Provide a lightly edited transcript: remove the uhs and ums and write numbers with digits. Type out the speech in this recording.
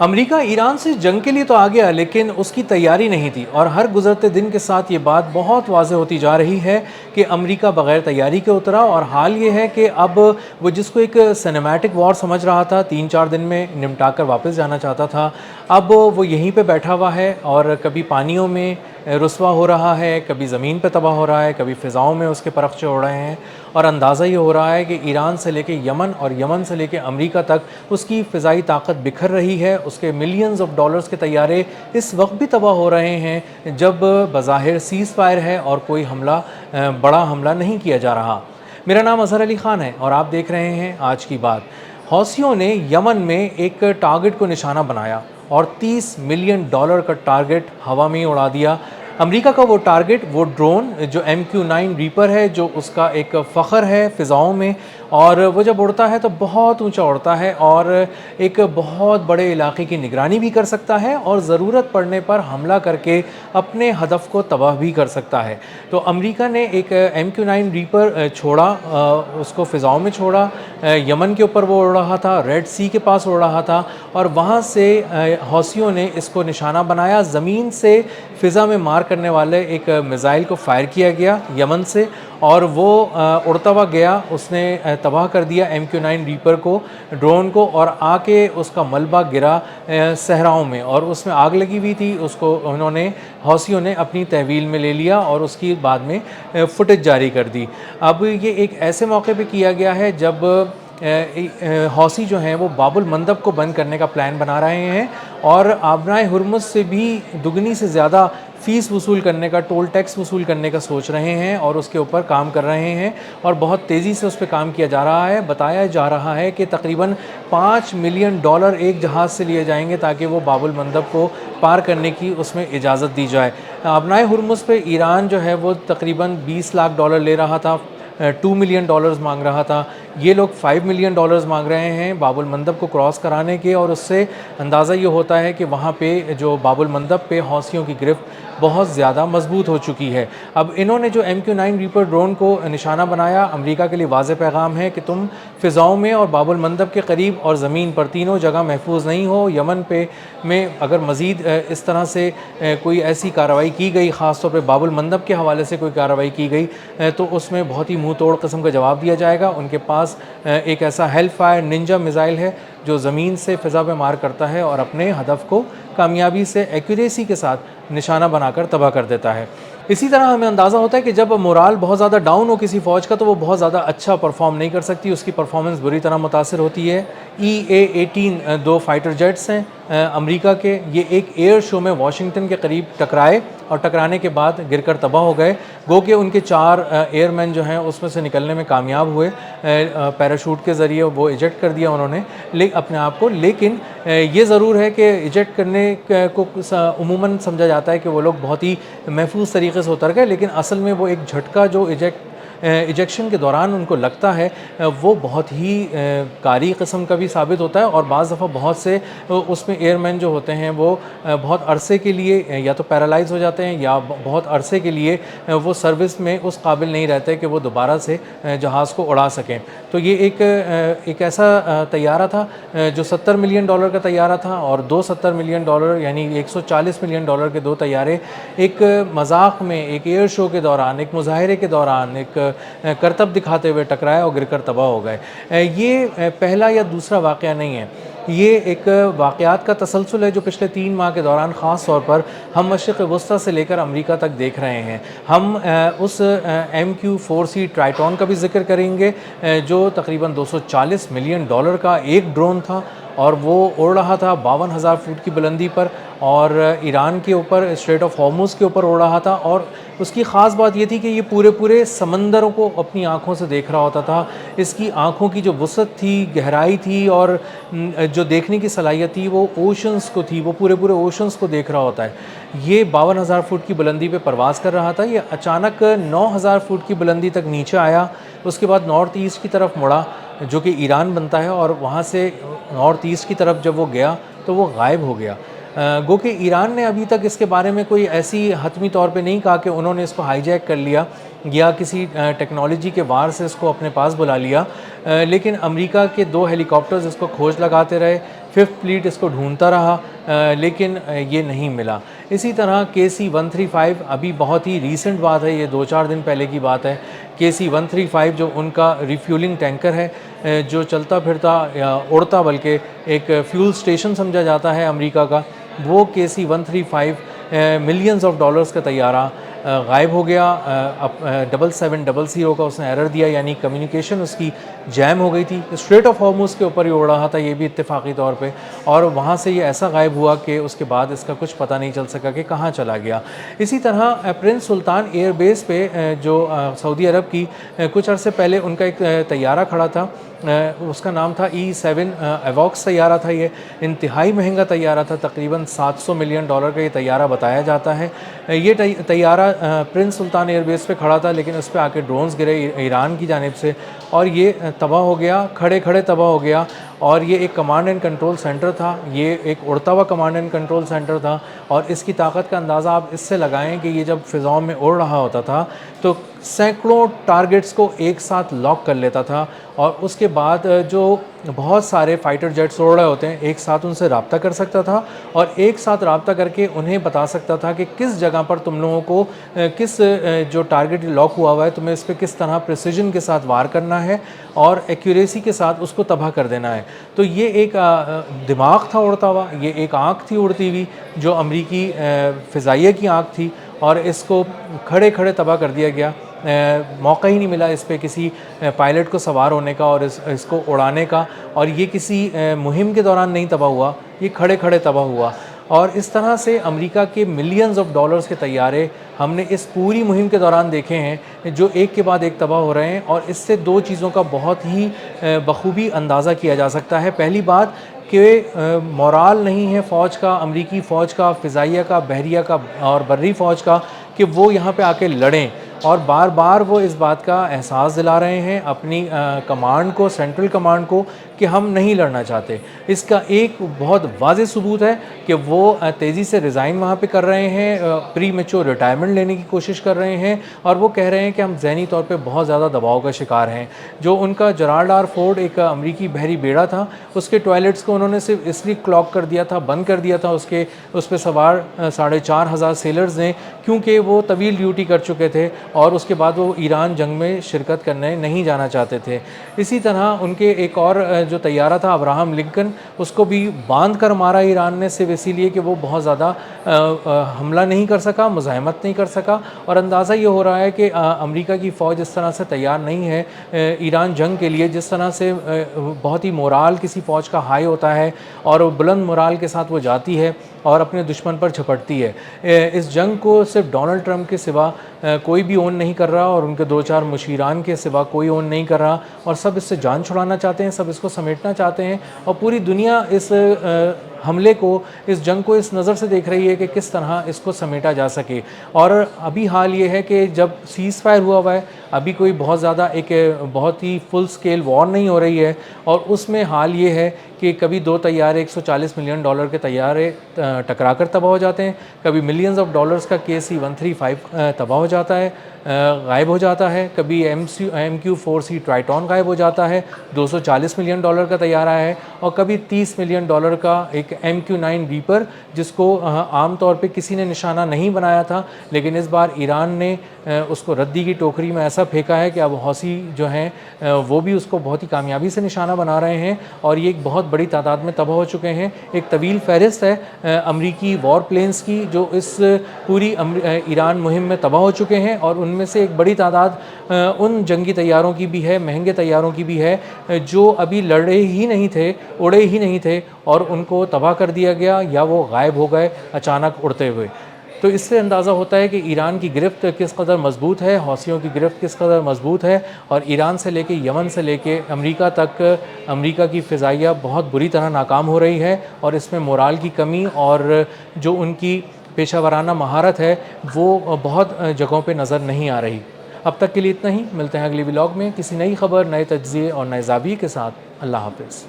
امریکہ ایران سے جنگ کے لیے تو آ گیا، لیکن اس کی تیاری نہیں تھی، اور ہر گزرتے دن کے ساتھ یہ بات بہت واضح ہوتی جا رہی ہے کہ امریکہ بغیر تیاری کے اترا، اور حال یہ ہے کہ اب وہ جس کو ایک سینیمیٹک وار سمجھ رہا تھا، 3-4 دن میں نمٹا کر واپس جانا چاہتا تھا، اب وہ یہیں پہ بیٹھا ہوا ہے، اور کبھی پانیوں میں رسوا ہو رہا ہے، کبھی زمین پہ تباہ ہو رہا ہے، کبھی فضاؤں میں اس کے پرخچے اڑ رہے ہیں، اور اندازہ یہ ہو رہا ہے کہ ایران سے لے کے یمن اور یمن سے لے کے امریکہ تک اس کی فضائی طاقت بکھر رہی ہے، اس کے ملینز آف ڈالرز کے طیارے اس وقت بھی تباہ ہو رہے ہیں جب بظاہر سیز فائر ہے اور کوئی حملہ، بڑا حملہ نہیں کیا جا رہا۔ میرا نام اظہر علی خان ہے اور آپ دیکھ رہے ہیں آج کی بات۔ حوثیوں نے یمن میں ایک ٹارگٹ کو نشانہ بنایا اور $30 ملین کا ٹارگٹ ہوا میں اڑا دیا۔ امریکہ کا وہ ٹارگٹ، وہ ڈرون جو MQ-9 ریپر ہے، جو اس کا ایک فخر ہے فضاؤں میں، اور وہ جب اڑتا ہے تو بہت اونچا اڑتا ہے اور ایک بہت بڑے علاقے کی نگرانی بھی کر سکتا ہے، اور ضرورت پڑنے پر حملہ کر کے اپنے ہدف کو تباہ بھی کر سکتا ہے۔ تو امریکہ نے ایک MQ-9 ریپر چھوڑا، اس کو فضاؤں میں چھوڑا، یمن کے اوپر وہ اڑ رہا تھا، ریڈ سی کے پاس اڑ رہا تھا، اور وہاں سے حوثیوں نے اس کو نشانہ بنایا، زمین سے فضا میں مار کرنے والے ایک میزائل کو فائر کیا گیا یمن سے، اور وہ اڑتا ہوا گیا، اس نے تباہ کر دیا MQ-9 ریپر کو، ڈرون کو، اور آ کے اس کا ملبہ گرا صحراؤں میں، اور اس میں آگ لگی ہوئی تھی، اس کو انہوں نے، حوثیوں نے اپنی تحویل میں لے لیا اور اس کی بعد میں فوٹیج جاری کر دی۔ اب یہ ایک ایسے موقع پہ کیا گیا ہے جب حوثی جو ہیں وہ باب المندب کو بند کرنے کا پلان بنا رہے ہیں، اور آبنائے ہرمز سے بھی دگنی سے زیادہ فیس وصول کرنے کا، ٹول ٹیکس وصول کرنے کا سوچ رہے ہیں، اور اس کے اوپر کام کر رہے ہیں، اور بہت تیزی سے اس پہ کام کیا جا رہا ہے۔ بتایا جا رہا ہے کہ تقریباً $5 ملین ایک جہاز سے لیے جائیں گے تاکہ وہ باب المندب کو پار کرنے کی اس میں اجازت دی جائے۔ آبنائے ہرمز پہ ایران جو ہے وہ تقریباً $20 لاکھ لے رہا تھا، $2 ملین مانگ رہا تھا، یہ لوگ $5 ملین مانگ رہے ہیں باب المندب کو کراس کرانے کے، اور اس سے اندازہ یہ ہوتا ہے کہ وہاں پہ جو باب المندب پہ حوثیوں کی گرفت بہت زیادہ مضبوط ہو چکی ہے۔ اب انہوں نے جو MQ-9 ریپر ڈرون کو نشانہ بنایا، امریکہ کے لیے واضح پیغام ہے کہ تم فضاؤں میں اور باب المندب کے قریب اور زمین پر تینوں جگہ محفوظ نہیں ہو۔ یمن پہ میں اگر مزید اس طرح سے کوئی ایسی کارروائی کی گئی، خاص طور پہ باب المندب کے حوالے سے کوئی کارروائی کی گئی، تو اس میں بہت ہی منہ توڑ قسم کا جواب دیا جائے گا۔ ان کے پاس ایک ایسا ہیل فائر ننجا میزائل ہے جو زمین سے فضا پہ مار کرتا ہے اور اپنے ہدف کو کامیابی سے، ایکوریسی کے ساتھ نشانہ بنا کر تباہ کر دیتا ہے۔ اسی طرح ہمیں اندازہ ہوتا ہے کہ جب مورال بہت زیادہ ڈاؤن ہو کسی فوج کا تو وہ بہت زیادہ اچھا پرفارم نہیں کر سکتی، اس کی پرفارمنس بری طرح متاثر ہوتی ہے۔ EA-18 دو فائٹر جیٹس ہیں امریکہ کے، یہ ایک ایئر شو میں واشنگٹن کے قریب ٹکرائے، اور ٹکرانے کے بعد گر کر تباہ ہو گئے، گو کہ ان کے 4 ایئر مین جو ہیں اس میں سے نکلنے میں کامیاب ہوئے، پیراشوٹ کے ذریعے وہ ایجیکٹ کر دیا انہوں نے اپنے آپ کو۔ لیکن یہ ضرور ہے کہ ایجیکٹ کرنے کو عموماً سمجھا جاتا ہے کہ وہ لوگ بہت ہی محفوظ طریقے سے اتر گئے، لیکن اصل میں وہ ایک جھٹکا جو ایجیکشن کے دوران ان کو لگتا ہے وہ بہت ہی کاری قسم کا بھی ثابت ہوتا ہے، اور بعض دفعہ بہت سے اس میں ایئر مین جو ہوتے ہیں وہ بہت عرصے کے لیے یا تو پیرالائز ہو جاتے ہیں، یا بہت عرصے کے لیے وہ سروس میں اس قابل نہیں رہتے کہ وہ دوبارہ سے جہاز کو اڑا سکیں۔ تو یہ ایک ایسا طیارہ تھا جو $70 ملین کا طیارہ تھا، اور دو $70 ملین یعنی $140 ملین کے دو طیارے ایک مذاق میں، ایک ایئر شو کے دوران، ایک مظاہرے کے دوران، ایک کرتب دکھاتے ہوئے ٹکرائے اور گر کر تباہ ہو گئے۔ یہ پہلا یا دوسرا واقعہ نہیں ہے، یہ ایک واقعات کا تسلسل ہے جو پچھلے 3 ماہ کے دوران خاص طور پر ہم مشرق وسطیٰ سے لے کر امریکہ تک دیکھ رہے ہیں۔ ہم اس MQ-4C ٹرائٹون کا بھی ذکر کریں گے جو تقریباً $240 ملین کا ایک ڈرون تھا، اور وہ اڑ رہا تھا 52,000 فٹ کی بلندی پر، اور ایران کے اوپر، اسٹریٹ آف ہارمز کے اوپر اڑ رہا تھا، اور اس کی خاص بات یہ تھی کہ یہ پورے سمندروں کو اپنی آنکھوں سے دیکھ رہا ہوتا تھا۔ اس کی آنکھوں کی جو وسعت تھی، گہرائی تھی، اور جو دیکھنے کی صلاحیت تھی وہ اوشنز کو تھی، وہ پورے اوشنز کو دیکھ رہا ہوتا ہے۔ یہ 52,000 فٹ کی بلندی پہ پرواز کر رہا تھا، یہ اچانک 9,000 فٹ کی بلندی تک نیچے آیا، اس کے بعد نارتھ ایسٹ کی طرف مڑا جو کہ ایران بنتا ہے، اور وہاں سے نارتھ ایسٹ کی طرف جب وہ گیا تو وہ غائب ہو گیا۔ گو کہ ایران نے ابھی تک اس کے بارے میں کوئی ایسی حتمی طور پہ نہیں کہا کہ انہوں نے اس کو ہائی جیک کر لیا یا کسی ٹیکنالوجی کے وار سے اس کو اپنے پاس بلا لیا، لیکن امریکہ کے 2 ہیلی کاپٹرز اس کو کھوج لگاتے رہے، 5th فلیٹ اس کو ڈھونڈتا رہا لیکن یہ نہیں ملا۔ اسی طرح KC-135 ابھی بہت ہی ریسنٹ بات ہے، یہ 2-4 دن پہلے کی بات ہے۔ KC-135 جو ان کا ریفیولنگ ٹینکر ہے جو چلتا پھرتا اڑتا بلکہ ایک فیول سٹیشن سمجھا جاتا ہے امریکہ کا، وہ KC-135 ملینز آف ڈالرز کا طیارہ غائب ہو گیا۔ 7700 کا اس نے ایرر دیا، یعنی کمیونیکیشن اس کی جیم ہو گئی تھی۔ اسٹریٹ آف ہارموز کے اوپر ہی اڑ رہا تھا یہ بھی اتفاقی طور پہ، اور وہاں سے یہ ایسا غائب ہوا کہ اس کے بعد اس کا کچھ پتہ نہیں چل سکا کہ کہاں چلا گیا۔ اسی طرح پرنس سلطان ایئر بیس پہ جو سعودی عرب کی کچھ عرصے پہلے ان کا ایک طیارہ کھڑا تھا، اس کا نام تھا E-7 ایووکس طیارہ تھا۔ یہ انتہائی مہنگا طیارہ تھا، تقریباً $700 ملین کا یہ طیارہ بتایا جاتا ہے۔ یہ طیارہ پرنس سلطان ایئر بیس پہ کھڑا تھا، لیکن اس پہ آ کے ڈرونز گرے ایران کی جانب سے، اور یہ تباہ ہو گیا، کھڑے کھڑے تباہ ہو گیا۔ اور یہ ایک کمانڈ اینڈ کنٹرول سینٹر تھا، یہ ایک اڑتا ہوا کمانڈ اینڈ کنٹرول سینٹر تھا، اور اس کی طاقت کا اندازہ آپ اس سے لگائیں کہ یہ جب فضاؤں میں اڑ رہا ہوتا تھا تو سینکڑوں ٹارگٹس کو ایک ساتھ لاک کر لیتا تھا، اور اس کے بعد جو بہت سارے فائٹر جیٹس اڑ رہے ہوتے ہیں ایک ساتھ ان سے رابطہ کر سکتا تھا، اور ایک ساتھ رابطہ کر کے انہیں بتا سکتا تھا کہ کس جگہ پر تم لوگوں کو کس جو ٹارگٹ لاک ہوا ہوا ہے تمہیں اس پہ کس طرح پریسیجن کے ساتھ وار کرنا ہے اور ایکوریسی کے ساتھ اس کو تباہ کر دینا ہے۔ تو یہ ایک دماغ تھا اڑتا ہوا، یہ ایک آنکھ تھی اڑتی ہوئی جو امریکی فضائیہ کی آنکھ تھی، اور اس کو کھڑے کھڑے تباہ کر دیا گیا۔ موقع ہی نہیں ملا اس پہ کسی پائلٹ کو سوار ہونے کا اور اس کو اڑانے کا، اور یہ کسی مہم کے دوران نہیں تباہ ہوا، یہ کھڑے کھڑے تباہ ہوا۔ اور اس طرح سے امریکہ کے ملینز آف ڈالرز کے طیارے ہم نے اس پوری مہم کے دوران دیکھے ہیں جو ایک کے بعد ایک تباہ ہو رہے ہیں، اور اس سے دو چیزوں کا بہت ہی بخوبی اندازہ کیا جا سکتا ہے۔ پہلی بات کہ مورال نہیں ہے فوج کا، امریکی فوج کا، فضائیہ کا، بحریہ کا اور بری فوج کا، کہ وہ یہاں پہ آ کے لڑیں، اور بار بار وہ اس بات کا احساس دلا رہے ہیں اپنی کمانڈ کو، سینٹرل کمانڈ کو، کہ ہم نہیں لڑنا چاہتے۔ اس کا ایک بہت واضح ثبوت ہے کہ وہ تیزی سے ریزائن وہاں پہ کر رہے ہیں، پری میچور ریٹائرمنٹ لینے کی کوشش کر رہے ہیں، اور وہ کہہ رہے ہیں کہ ہم ذہنی طور پہ بہت زیادہ دباؤ کا شکار ہیں۔ جو ان کا جرالڈ آر فورڈ ایک امریکی بحری بیڑا تھا، اس کے ٹوائلٹس کو انہوں نے صرف اس لیے کلاک کر دیا تھا، بند کر دیا تھا اس پہ سوار 4500 سیلرز نے، کیونکہ وہ طویل ڈیوٹی کر چکے تھے اور اس کے بعد وہ ایران جنگ میں شرکت کرنے نہیں جانا چاہتے تھے۔ اسی طرح ان کے ایک اور جو طیارہ تھا ابراہم لنکن، اس کو بھی باندھ کر مارا ایران نے، صرف اسی لیے کہ وہ بہت زیادہ حملہ نہیں کر سکا، مزاحمت نہیں کر سکا۔ اور اندازہ یہ ہو رہا ہے کہ امریکہ کی فوج اس طرح سے تیار نہیں ہے ایران جنگ کے لیے، جس طرح سے بہت ہی مورال کسی فوج کا ہائی ہوتا ہے اور وہ بلند مورال کے ساتھ وہ جاتی ہے اور اپنے دشمن پر جھپٹتی ہے۔ اس جنگ کو صرف ڈونلڈ ٹرمپ کے سوا کوئی بھی اون نہیں کر رہا، اور ان کے 2-4 مشیران کے سوا کوئی اون نہیں کر رہا، اور سب اس سے جان چھڑانا چاہتے ہیں، سب اس کو سمیٹنا چاہتے ہیں، اور پوری دنیا اس حملے کو، اس جنگ کو اس نظر سے دیکھ رہی ہے کہ کس طرح اس کو سمیٹا جا سکے۔ اور ابھی حال یہ ہے کہ جب سیز فائر ہوا ہے، ابھی کوئی بہت زیادہ ایک بہت ہی فل سکیل وار نہیں ہو رہی ہے، اور اس میں حال یہ ہے کہ کبھی 2 طیارے $140 ملین کے طیارے ٹکرا کر تباہ ہو جاتے ہیں، کبھی ملینز آف ڈالرز کا KC-135 تباہ ہو جاتا ہے، غائب ہو جاتا ہے، کبھی MQ-4C ٹرائٹون غائب ہو جاتا ہے، $240 ملین کا طیارہ ہے، اور کبھی $30 ملین کا ایک MQ-9 ریپر، جس کو عام طور پہ کسی نے نشانہ نہیں بنایا تھا، لیکن اس بار ایران نے اس کو ردی کی ٹوکری میں ایسا پھینکا ہے کہ اب حوثی جو ہیں وہ بھی اس کو بہت ہی کامیابی سے نشانہ بنا رہے ہیں، اور یہ ایک بہت بڑی تعداد میں تباہ ہو چکے ہیں۔ ایک طویل فہرست ہے امریکی وار پلینز کی جو اس پوری ایران مہم میں تباہ ہو چکے ہیں، اور ان میں سے ایک بڑی تعداد ان جنگی طیاروں کی بھی ہے، مہنگے طیاروں کی بھی ہے، جو ابھی لڑے ہی نہیں تھے، اڑے ہی نہیں تھے، اور ان کو تباہ کر دیا گیا یا وہ غائب ہو گئے اچانک اڑتے ہوئے۔ تو اس سے اندازہ ہوتا ہے کہ ایران کی گرفت کس قدر مضبوط ہے، حوثیوں کی گرفت کس قدر مضبوط ہے، اور ایران سے لے کے یمن سے لے کے امریکہ تک امریکہ کی فضائیہ بہت بری طرح ناکام ہو رہی ہے، اور اس میں مورال کی کمی اور جو ان کی پیشہ ورانہ مہارت ہے وہ بہت جگہوں پہ نظر نہیں آ رہی۔ اب تک کے لیے اتنا ہی، ملتے ہیں اگلی ولاگ میں کسی نئی خبر، نئے تجزیے اور نئے زاویے کے ساتھ۔ اللہ حافظ۔